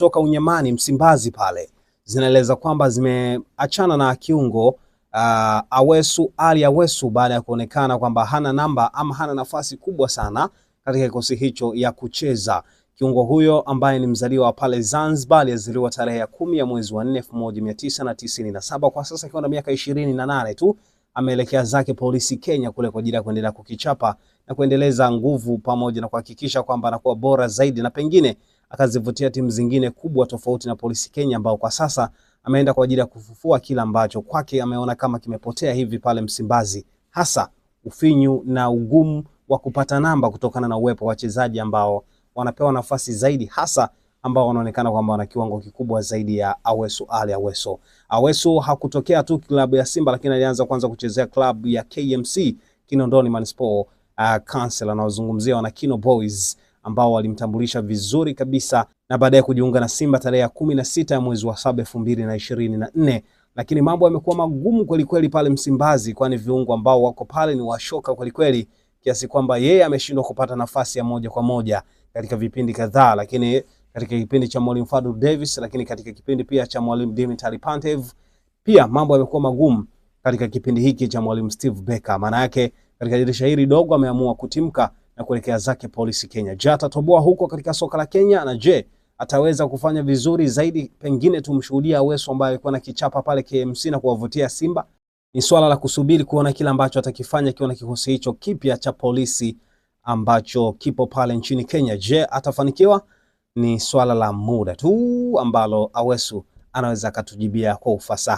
kutoka Unyamani Msimbazi pale zinaeleza kwamba zimeachana na kiungo Awesu Ali Awesu baada ya kuonekana kwamba hana namba ama hana nafasi kubwa sana katika kikosi hicho ya kucheza. Kiungo huyo ambaye ni mzaliwa wa pale Zanzibar, alizaliwa tarehe ya 10 ya mwezi wa 4 1997, kwa sasa akiwa na miaka 28 tu, ameelekea zake Polisi Kenya kule kwa ajili ya kuendelea kukichapa na kuendeleza nguvu pamoja na kuhakikisha kwamba anakuwa bora zaidi na pengine akazivutia timu zingine kubwa tofauti na Polisi Kenya, ambao kwa sasa ameenda kwa ajili ya kufufua kila ambacho kwake ameona kama kimepotea hivi pale Msimbazi, hasa ufinyu na ugumu wa kupata namba kutokana na uwepo wa wachezaji ambao wanapewa nafasi zaidi, hasa ambao wanaonekana kwamba wana kiwango kikubwa zaidi ya Awesu Ali Awesu. Awesu hakutokea tu klabu ya Simba, lakini alianza kwanza kuchezea klabu ya KMC Kinondoni Manispor Council, anaozungumzia wana Kino Boys ambao walimtambulisha vizuri kabisa na baadaye kujiunga na Simba tarehe ya 16 ya mwezi wa 7 2024. Lakini mambo yamekuwa magumu kweli kweli pale Msimbazi, kwani viungo ambao wako pale ni washoka kweli kweli, kiasi kwamba yeye ameshindwa kupata nafasi ya moja kwa moja katika vipindi kadhaa, lakini katika kipindi cha Mwalimu Fadlu Davis, lakini katika kipindi pia cha Mwalimu Dimitar Pantev, pia mambo yamekuwa magumu katika kipindi hiki cha Mwalimu Steve Barker. Maana yake katika dirisha hili dogo ameamua kutimka na kuelekea zake Polisi Kenya. Je, atatoboa huko katika soka la Kenya? Na je, ataweza kufanya vizuri zaidi? Pengine tumshuhudia Awesu ambaye alikuwa na kichapa pale KMC na kuwavutia Simba. Ni swala la kusubiri kuona kila ambacho atakifanya kiona kikosi hicho kipya cha Polisi ambacho kipo pale nchini Kenya. Je, atafanikiwa? Ni swala la muda tu ambalo Awesu anaweza akatujibia kwa ufasaha.